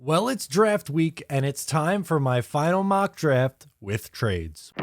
Well, it's draft week, and it's time for my final mock draft with trades.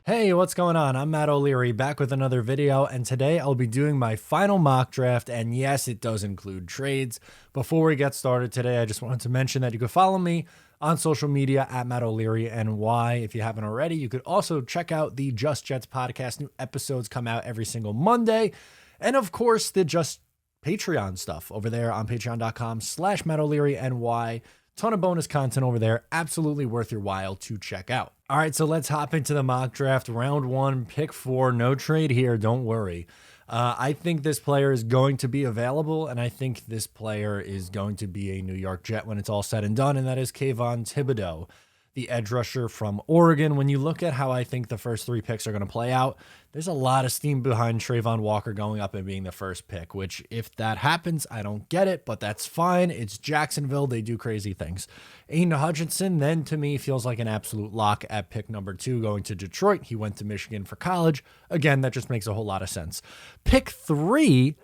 Hey, what's going on? I'm Matt O'Leary, back with another video, and today I'll be doing my final mock draft, and yes, it does include trades. Before we get started today, I just wanted to mention that you can follow me on social media at Matt O'Leary NY. If you haven't already, you could also check out the Just Jets podcast. New episodes come out every single Monday. And of course, the Just Patreon stuff over there on patreon.com/Matt O'Leary NY. Ton of bonus content over there. Absolutely worth your while to check out. All right, so let's hop into the mock draft. Round 1, pick 4. No trade here. Don't worry. I think this player is going to be available, and I think this player is going to be a New York Jet when it's all said and done, and that is Kayvon Thibodeaux, the edge rusher from Oregon. When you look at how I think the first 3 picks are going to play out, there's a lot of steam behind Travon Walker going up and being the first pick, which if that happens, I don't get it, but that's fine. It's Jacksonville. They do crazy things. Aiden Hutchinson, then to me, feels like an absolute lock at pick number 2 going to Detroit. He went to Michigan for college. Again, that just makes a whole lot of sense. Pick 3,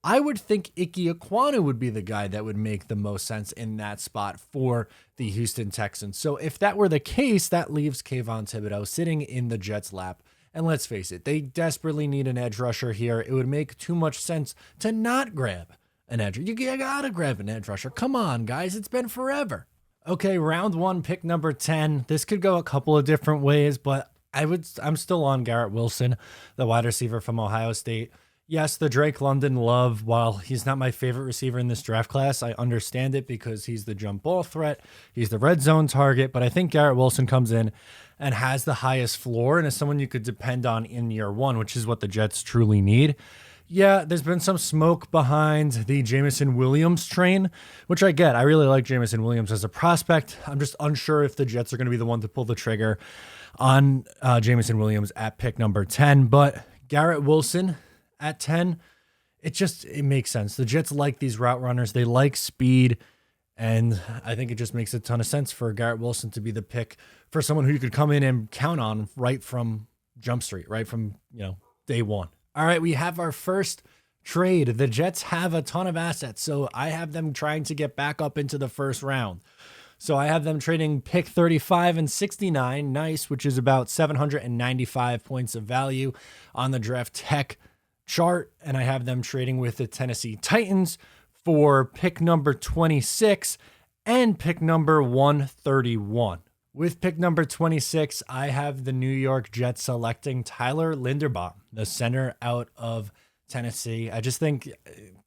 I would think Ike Ekwonu would be the guy that would make the most sense in that spot for the Houston Texans. So if that were the case, that leaves Kayvon Thibodeaux sitting in the Jets' lap. And let's face it, they desperately need an edge rusher here. It would make too much sense to not grab an edge. You gotta grab an edge rusher. Come on, guys. It's been forever. Okay, round 1, pick number 10. This could go a couple of different ways, but I'm still on Garrett Wilson, the wide receiver from Ohio State. Yes, the Drake London love, while he's not my favorite receiver in this draft class, I understand it because he's the jump ball threat. He's the red zone target, but I think Garrett Wilson comes in and has the highest floor and is someone you could depend on in year 1, which is what the Jets truly need. Yeah, there's been some smoke behind the Jameson Williams train, which I get. I really like Jameson Williams as a prospect. I'm just unsure if the Jets are going to be the one to pull the trigger on Jameson Williams at pick number 10, but Garrett Wilson at 10, it makes sense. The Jets like these route runners. They like speed, and I think it just makes a ton of sense for Garrett Wilson to be the pick for someone who you could come in and count on right from Jump Street, right from, day 1. All right, we have our first trade. The Jets have a ton of assets, so I have them trying to get back up into the first round. So I have them trading pick 35 and 69, nice, which is about 795 points of value on the draft tech chart, and I have them trading with the Tennessee Titans for pick number 26 and pick number 131. With pick number 26, I have the New York Jets selecting Tyler Linderbaum, the center out of Tennessee. I just think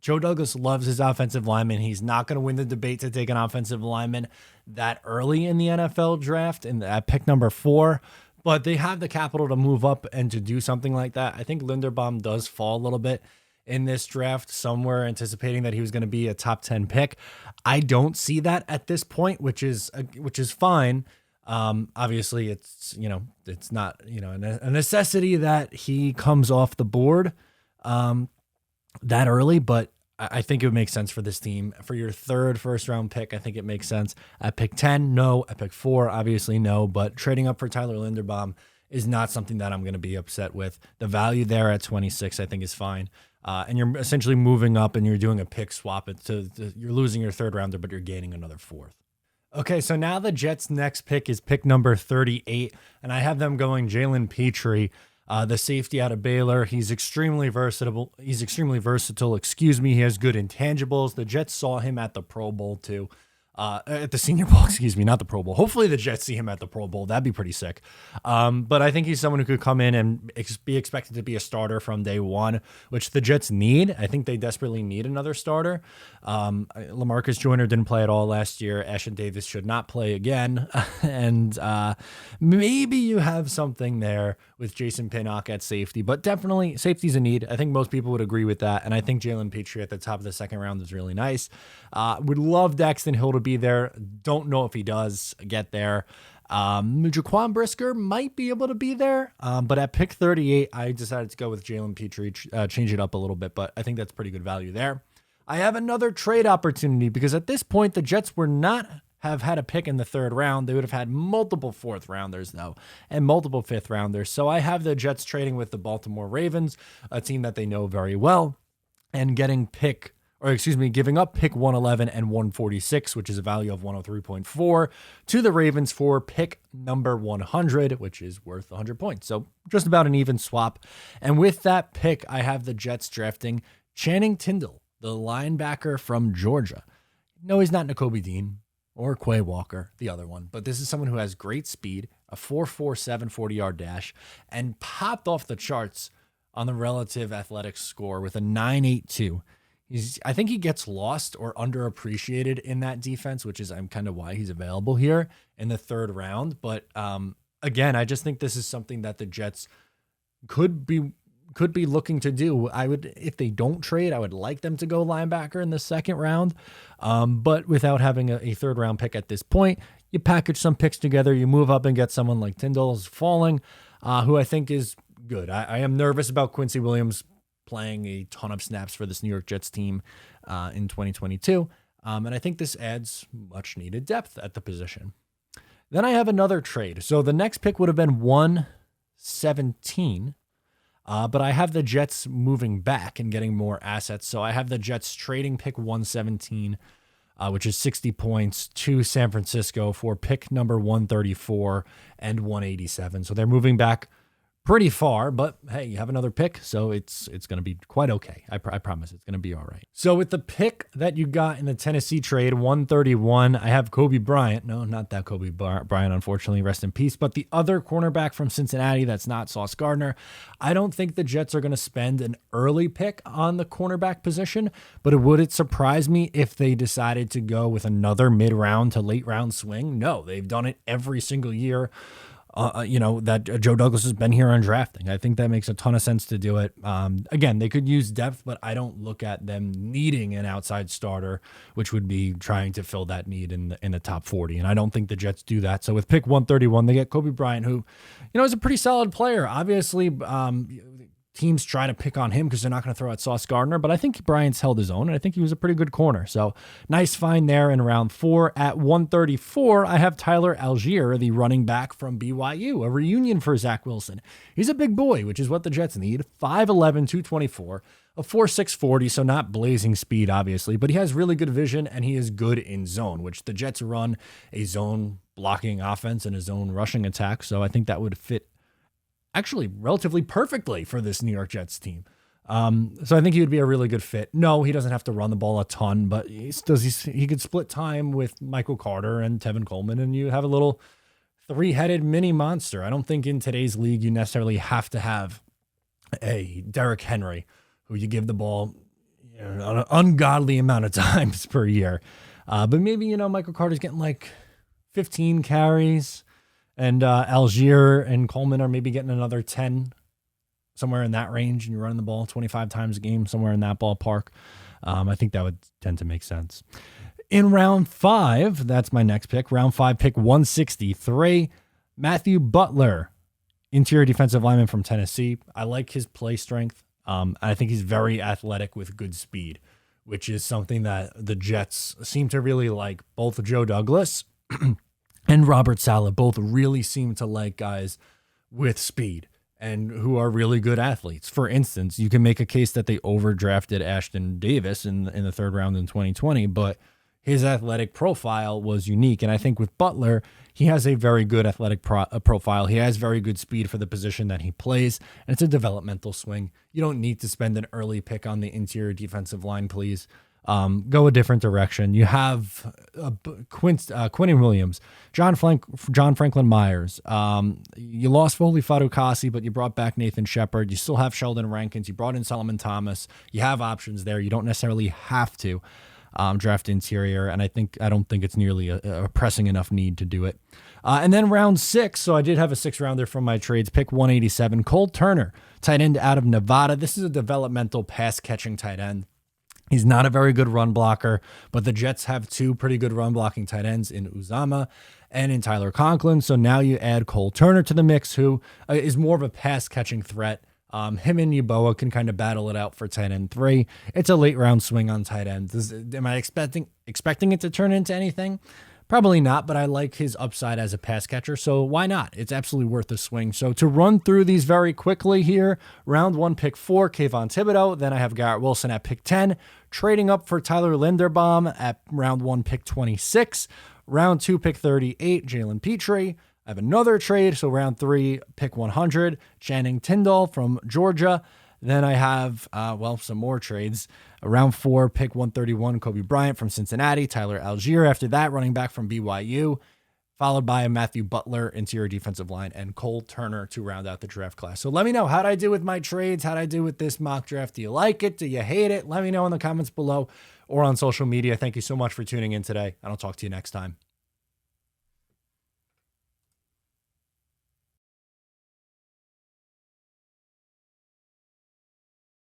Joe Douglas loves his offensive lineman. He's not going to win the debate to take an offensive lineman that early in the NFL draft at pick number 4. But they have the capital to move up and to do something like that. I think Linderbaum does fall a little bit in this draft, somewhere anticipating that he was going to be a top 10 pick. I don't see that at this point, which is fine. Obviously, it's not a necessity that he comes off the board that early, but I think it would make sense for this team. For your 3rd first-round pick, I think it makes sense. At pick 10, no. At pick 4, obviously no. But trading up for Tyler Linderbaum is not something that I'm going to be upset with. The value there at 26, I think, is fine. And you're essentially moving up and you're doing a pick swap. You're losing your 3rd rounder, but you're gaining another 4th. Okay, so now the Jets' next pick is pick number 38, and I have them going Jalen Petrie, the safety out of Baylor. He's extremely versatile. He has good intangibles. The Jets saw him at the Pro Bowl too. At the Senior Bowl, not the Pro Bowl. Hopefully the Jets see him at the Pro Bowl. That'd be pretty sick. But I think he's someone who could come in and be expected to be a starter from day 1, which the Jets need. I think they desperately need another starter. LaMarcus Joyner didn't play at all last year. Ashtyn Davis should not play again. And maybe you have something there with Jason Pinnock at safety, but definitely safety's a need. I think most people would agree with that. And I think Jalen Petrie at the top of the 2nd round is really nice. Would love Daxton Hill to be there. Don't know if he does get there. Jaquan Brisker might be able to be there, but at pick 38, I decided to go with Jalen Petrie, change it up a little bit, but I think that's pretty good value there. I have another trade opportunity because at this point, the Jets were not have had a pick in the third round. They would have had multiple fourth rounders, though, and multiple fifth rounders. So I have the Jets trading with the Baltimore Ravens, a team that they know very well, and giving up pick 111 and 146, which is a value of 103.4, to the Ravens for pick number 100, which is worth 100 points. So just about an even swap. And with that pick, I have the Jets drafting Channing Tindall, the linebacker from Georgia. No, he's not Nakobe Dean or Quay Walker, the other one, but this is someone who has great speed, a 4.47 40-yard dash, and popped off the charts on the relative athletics score with a 9.82. I think he gets lost or underappreciated in that defense, which is kind of why he's available here in the third round. But again, I just think this is something that the Jets could be looking to do. If they don't trade, I would like them to go linebacker in the second round. But without having a third round pick at this point, you package some picks together, you move up and get someone like Tindall's falling, who I think is good. I am nervous about Quincy Williams playing a ton of snaps for this New York Jets team in 2022. And I think this adds much needed depth at the position. Then I have another trade. So the next pick would have been 117. But I have the Jets moving back and getting more assets. So I have the Jets trading pick 117, which is 60 points, to San Francisco for pick number 134 and 187. So they're moving back pretty far, but hey, you have another pick, so it's going to be quite okay. I promise it's going to be all right. So with the pick that you got in the Tennessee trade, 131, I have Kobe Bryant. No, not that Kobe Bryant, unfortunately, rest in peace, but the other cornerback from Cincinnati that's not Sauce Gardner. I don't think the Jets are going to spend an early pick on the cornerback position, but would it surprise me if they decided to go with another mid-round to late-round swing? No, they've done it every single year. That Joe Douglas has been here on drafting. I think that makes a ton of sense to do it. Again, they could use depth, but I don't look at them needing an outside starter, which would be trying to fill that need in the top 40. And I don't think the Jets do that. So with pick 131, they get Kobe Bryant, who, is a pretty solid player. Obviously, teams try to pick on him because they're not going to throw out Sauce Gardner, but I think Bryant's held his own, and I think he was a pretty good corner. So nice find there in round 4. At 134, I have Tyler Algier, the running back from BYU, a reunion for Zach Wilson. He's a big boy, which is what the Jets need. 5'11", 224, a 4.6 40, so not blazing speed, obviously, but he has really good vision, and he is good in zone, which the Jets run a zone blocking offense and a zone rushing attack, so I think that would fit actually relatively perfectly for this New York Jets team. So I think he would be a really good fit. No, he doesn't have to run the ball a ton, but he could split time with Michael Carter and Tevin Coleman, and you have a little three-headed mini monster. I don't think in today's league you necessarily have to have a Derrick Henry who you give the ball an ungodly amount of times per year. But maybe, Michael Carter's getting like 15 carries, and Algier and Coleman are maybe getting another 10, somewhere in that range, and you're running the ball 25 times a game, somewhere in that ballpark. I think that would tend to make sense. In round 5, that's my next pick. Round 5, pick 163, Matthew Butler, interior defensive lineman from Tennessee. I like his play strength. I think he's very athletic with good speed, which is something that the Jets seem to really like. Both Joe Douglas and Robert Saleh both really seem to like guys with speed and who are really good athletes. For instance, you can make a case that they overdrafted Ashton Davis in the third round in 2020, but his athletic profile was unique. And I think with Butler, he has a very good athletic profile. He has very good speed for the position that he plays, and it's a developmental swing. You don't need to spend an early pick on the interior defensive line, please. Go a different direction. You have Quinnen Williams, John Franklin Myers. You lost Foley Fatukasi, but you brought back Nathan Shepard. You still have Sheldon Rankins. You brought in Solomon Thomas. You have options there. You don't necessarily have to draft interior, and I don't think it's nearly a pressing enough need to do it. And then round 6, so I did have a 6-rounder from my trades. Pick 187, Cole Turner, tight end out of Nevada. This is a developmental pass-catching tight end. He's not a very good run blocker, but the Jets have 2 pretty good run blocking tight ends in Uzama and in Tyler Conklin. So now you add Cole Turner to the mix, who is more of a pass catching threat. Him and Yeboah can kind of battle it out for tight end 3. It's a late round swing on tight end. Am I expecting it to turn into anything? Probably not, but I like his upside as a pass catcher, so why not? It's absolutely worth a swing. So to run through these very quickly here, round 1, pick 4, Kayvon Thibodeaux. Then I have Garrett Wilson at pick 10, trading up for Tyler Linderbaum at round 1, pick 26. Round 2, pick 38, Jalen Petrie. I have another trade, so round 3, pick 100, Channing Tindall from Georgia. Then I have, some more trades. Round 4, pick 131, Kobe Bryant from Cincinnati, Tyler Algier. After that, running back from BYU, followed by Matthew Butler, interior defensive line, and Cole Turner to round out the draft class. So let me know, how'd I do with my trades? How'd I do with this mock draft? Do you like it? Do you hate it? Let me know in the comments below or on social media. Thank you so much for tuning in today, and I'll talk to you next time.